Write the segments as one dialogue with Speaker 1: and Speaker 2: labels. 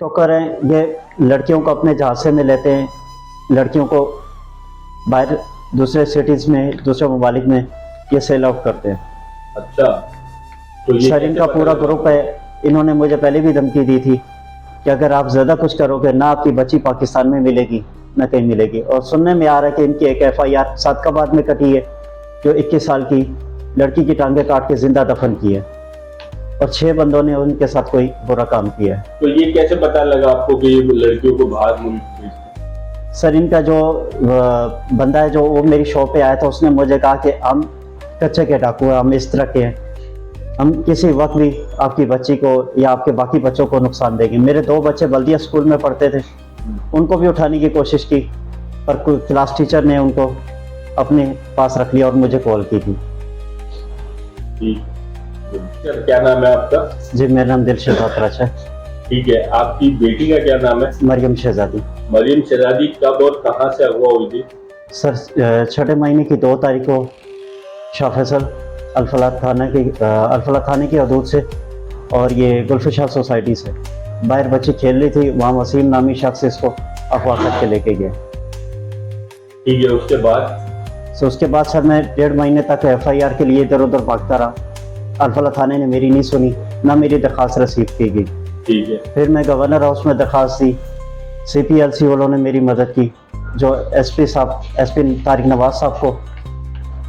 Speaker 1: टोकर हैं, ये लड़कियों को अपने झांसे में लेते हैं, लड़कियों को बाहर दूसरे सिटीज़ में, दूसरे ममालिक में ये सेल आउट करते हैं।
Speaker 2: अच्छा, तो ये
Speaker 1: सर इनका पूरा ग्रुप है। इन्होंने मुझे पहले भी धमकी दी थी कि अगर आप ज़्यादा कुछ करोगे ना आपकी बच्ची पाकिस्तान में मिलेगी ना कहीं मिलेगी। और सुनने में आ रहा है कि इनकी एक FIR सादकाबाद में कटी है, जो 21 साल की लड़की की टांगे काट के जिंदा दफन की है, और 6 बंदों ने उनके साथ कोई बुरा काम किया है।
Speaker 2: तो ये कैसे पता लगा आपको कि ये लड़कियों को बाहर मुल्क भेजते?
Speaker 1: सर इनका जो बंदा है, जो वो मेरी शॉप पे आया था, उसने मुझे कहा कि हम कच्चे के डाकू हैं, हम इस तरह के हैं, हम किसी वक्त भी आपकी बच्ची को या आपके बाकी बच्चों को नुकसान देंगे। मेरे 2 बच्चे बल्दिया स्कूल में पढ़ते थे, उनको भी उठाने की कोशिश की, पर कोई क्लास टीचर ने उनको अपने पास रख लिया और मुझे कॉल की थी।
Speaker 2: सर क्या नाम है आपका?
Speaker 1: जी मेरा नाम दिलशद बातराज है।
Speaker 2: ठीक है, आपकी बेटी का क्या नाम है?
Speaker 1: मरियम शहजादी।
Speaker 2: मरियम शहजादी कब और कहाँ से अगवा हुई थी?
Speaker 1: सर 6 महीने की 2 तारीख को शाह फैसल अल-फलाह थाने की हदूद से, और ये गुलफशाह सोसाइटी से बाहर बच्ची खेल रही थी, वहाँ वसीम नामी शख्स इसको अगवा करके लेके गए।
Speaker 2: ठीक है, उसके बाद?
Speaker 1: उसके बाद सर मैं 1.5 महीने तक FIR के लिए इधर उधर भागता रहा। अल-फलाह थाने ने मेरी नहीं सुनी, ना मेरी दरख्वास्त रिसीव की गई।
Speaker 2: ठीक है,
Speaker 1: फिर मैं गवर्नर हाउस में दरख्वास्त दी, CPLC वालों ने मेरी मदद की, जो SP तारिक नवाज साहब को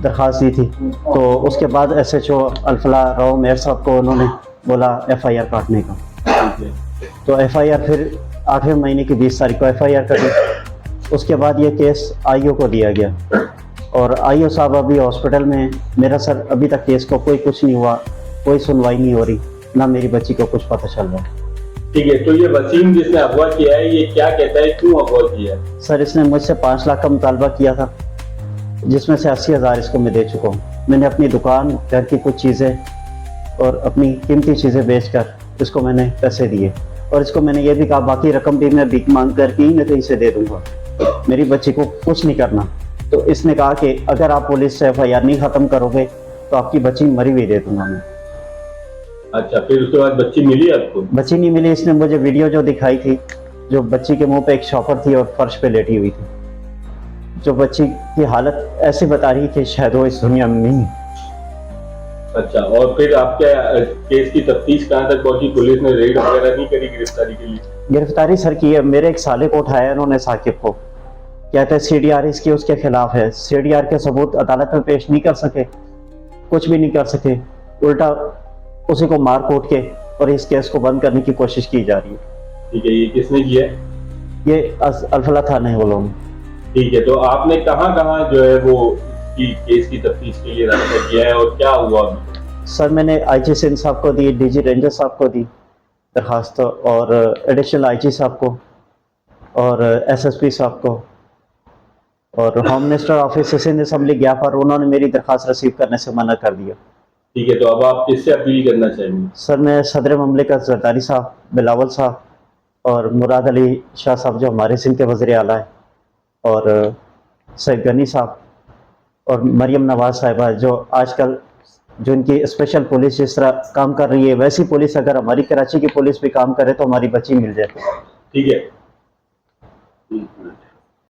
Speaker 1: दरख्वास्त दी थी। तो उसके बाद SHO अल-फलाह राव मेयर साहब को उन्होंने बोला FIR काटने का।
Speaker 2: ठीक है,
Speaker 1: तो FIR फिर 8वें महीने की 20 तारीख को FIR कटी। उसके बाद ये केस IO को दिया गया, और IO साहब अभी हॉस्पिटल में। मेरा सर अभी तक केस को कुछ नहीं हुआ, कोई सुनवाई नहीं हो रही, ना मेरी बच्ची को कुछ पता चल रहा है।
Speaker 2: ठीक है, तो ये वसीम जिसने अगवा किया है, ये क्या कहता है, क्यों अगवा किया है?
Speaker 1: सर इसने मुझसे 5 लाख का मुतालबा किया था, जिसमें से 80,000 इसको मैं दे चुका हूँ। मैंने अपनी दुकान, घर की कुछ चीज़ें और अपनी कीमती चीज़ें बेचकर इसको मैंने पैसे दिए, और इसको मैंने ये भी कहा बाकी रकम भी मैं भीख मांग कर कहीं न कहीं से दे दूंगा, मेरी बच्ची को कुछ नहीं करना। तो इसने कहा कि अगर आप पुलिस से FIR नहीं ख़त्म करोगे तो आपकी बच्ची मरी हुई दे दूंगा मैं।
Speaker 2: अच्छा, फिर उसके बाद बच्ची मिली आपको?
Speaker 1: बच्ची नहीं मिली। इसने मुझे वीडियो जो दिखाई थी, जो बच्ची के मुंह पे एक शॉपर थी और फर्श पे लेटी हुई थी, जो बच्ची की हालत ऐसी बता रही कि शायद वो इस दुनिया में नहीं।
Speaker 2: अच्छा, और फिर आपके केस की तफ्तीश कहाँ तक पहुंची? पुलिस ने रेड वगैरह नहीं करी गिरफ्तारी के लिए?
Speaker 1: गिरफ्तारी सर की है, मेरे एक साले को उठाया इन्होंने, साकिब को। कहते हैं CDR इसकी उसके खिलाफ है, CDR के सबूत अदालत में पेश नहीं कर सके, कुछ भी नहीं कर सके, उल्टा उसी को मार कूट के और इस केस को बंद करने की कोशिश की जा रही है।
Speaker 2: ठीक है, ये किसने किया?
Speaker 1: ये अल-फलाह थाने वालों ने।
Speaker 2: ठीक है, तो आपने कहाँ कहाँ जो है वो केस की तफ्तीश के लिए रास्ता किया है और क्या हुआ अभी?
Speaker 1: सर मैंने IG सिंध साहब को दी, DG रेंजर साहब को दी दरखास्त, और एडिशनल IG साहब को, और SSP साहब को, और home minister office Sindh assembly गया, पर उन्होंने मेरी दरखास्त रिसीव करने से मना कर दिया।
Speaker 2: ठीक है, तो अब आप किससे अपील करना चाहेंगे?
Speaker 1: सर मैं सदर ममलिकत जरदारी साहब, बिलावल साहब और मुराद अली शाह साहब जो हमारे सिंध के वज़ीर आला है, और सैयद गनी साहब और मरियम नवाज साहिबा, जो आजकल जो इनकी स्पेशल पुलिस जिस तरह काम कर रही है, वैसी पुलिस अगर हमारी कराची की पुलिस भी काम करे तो हमारी बच्ची मिल जाए।
Speaker 2: ठीक है।